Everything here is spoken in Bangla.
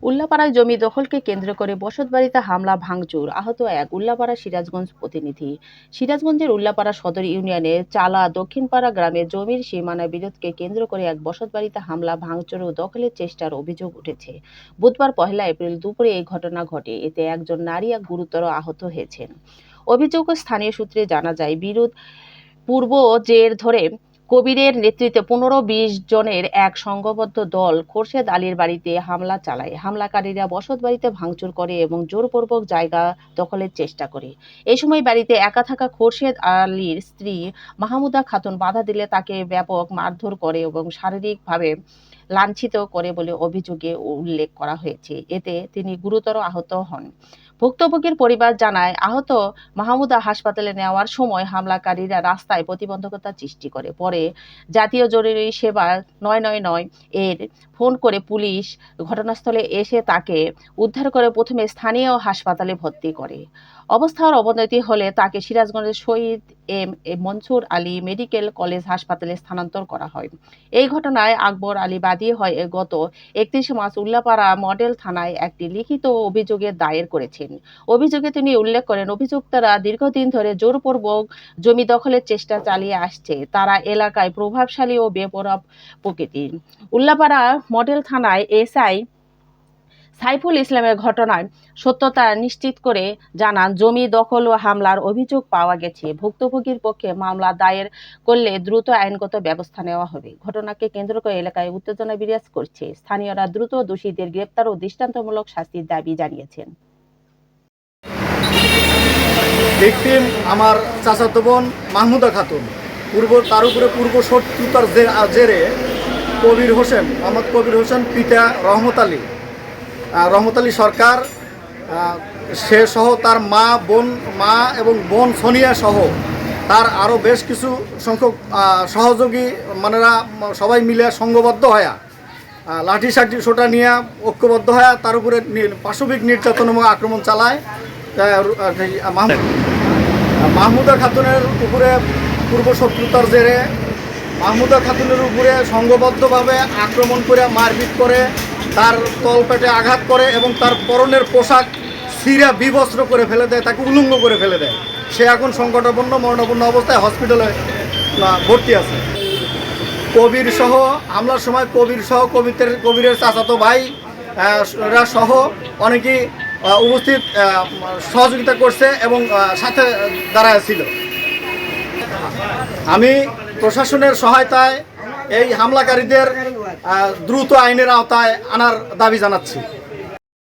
উল্লাপাড়ায় জমি দখলকে কেন্দ্র করে বসতবাড়িতে হামলা ভাঙচুর, আহত এক। উল্লাপাড়া সিরাজগঞ্জ প্রতিনিধি। সিরাজগঞ্জের উল্লাপাড়া সদর ইউনিয়নের চালা দক্ষিণপাড়া গ্রামে জমির সীমানা বিরোধকে কেন্দ্র করে এক বসতবাড়িতে হামলা ভাঙচুর ও দখলের চেষ্টার অভিযোগ উঠেছে। বুধবার 1 এপ্রিল দুপুরে এই ঘটনা ঘটে। এতে একজন নারী গুরুতর আহত হয়েছেন। অভিযোগ ও স্থানীয় সূত্রে জানা যায়, বিরোধ পূর্ব জের ধরে কবিরের নেতৃত্বে 15-20 জনের এক সংঘবদ্ধ দল খোরশেদ আলীর বাড়িতে হামলা চালায়। হামলাকারীরা বসতবাড়িতে ভাঙচুর করে এবং জোরপূর্বক জায়গা দখলের চেষ্টা করে। এই সময় বাড়িতে একা থাকা খোরশেদ আলীর স্ত্রী মাহমুদা খাতুন বাধা দিলে তাকে ব্যাপক মারধর করে এবং শারীরিকভাবে লাঞ্ছিত করে বলে অভিযোগে উল্লেখ করা হয়েছে। এতে তিনি গুরুতর আহত হন। ভুক্তভোগীর পরিবার জানায়, আহত মাহমুদা হাসপাতালে নেওয়ার সময় হামলাকারীরা রাস্তায় প্রতিবন্ধকতা সৃষ্টি করে। পরে জাতীয় জরুরি সেবা 999 এর ফোন করে পুলিশ ঘটনাস্থলে এসে তাকে উদ্ধার করে প্রথমে স্থানীয় হাসপাতালে ভর্তি করে। অবস্থার অবনতি হলে তাকে সিরাজগঞ্জের শহীদ মনসুর আলী মেডিকেল কলেজ হাসপাতালে স্থানান্তর করা হয়। এই ঘটনায় আকবর আলী বাদী হয়ে গত 31 মার্চ উল্লাপাড়া মডেল থানায় একটি লিখিত অভিযোগে দায়ের করেছেন। অভিযোগে তিনি উল্লেখ করেন, অভিযুক্তরা দীর্ঘদিন ধরে জোরপূর্বক জমি দখলের চেষ্টা চালিয়ে আসছে। তারা এলাকায় প্রভাবশালী ও বেপরোয়া প্রকৃতির। উল্লাপাড়া মডেল থানায় এসআই সাইফুল ইসলামের ঘটনার সত্যতা নিশ্চিত করে জানান, জমি দখল ও হামলার অভিযোগ পাওয়া গেছে। ভুক্তভোগীর পক্ষে মামলা দায়ের করলে দ্রুত আইনগত ব্যবস্থা নেওয়া হবে। ঘটনাকে কেন্দ্র করে এলাকায় উত্তেজনা বিরাজ করছে। স্থানীয়রা দ্রুত দোষীদের গ্রেপ্তার ও দৃষ্টান্তমূলক শাস্তির দাবি জানিয়েছেন। ভিকটিম আমার চাচাতো বোন মাহমুদা খাতুন। তার উপরে পূর্ব শত্রুতার জেরে মোহাম্মদ কবির হোসেন পিতা রহমত আলী সরকার, সে সহ তার মা এবং বোন সোনিয়া সহ তার আরও বেশ কিছু সংখ্যক সহযোগী মানেরা সবাই মিলে সংঘবদ্ধ হয়ে লাঠি সোটা নিয়ে ঐক্যবদ্ধ হয়ে তার উপরে পাশবিক নির্যাতন এবং আক্রমণ চালায়। মাহমুদা খাতুনের উপরে পূর্ব শত্রুতার জেরে মাহমুদা খাতুনের উপরে সংঘবদ্ধভাবে আক্রমণ করে মারপিট করে, তার তলপেটে আঘাত করে এবং তার পরনের পোশাক ছিঁড়ে বিবস্ত্র করে ফেলে দেয়, তাকে উলঙ্গ করে ফেলে দেয়। সে এখন সংকটাপন্ন মরণাপন্ন অবস্থায় হসপিটালে ভর্তি আছে। হামলার সময় কবিরের চাচাতো ভাই সহ অনেকেই উপস্থিত সহযোগিতা করছে এবং সাথে দাঁড়ায় ছিল। আমি প্রশাসনের সহায়তায় এই হামলাকারীদের দ্রুত আইনের আওতায় আনার দাবি জানাচ্ছি।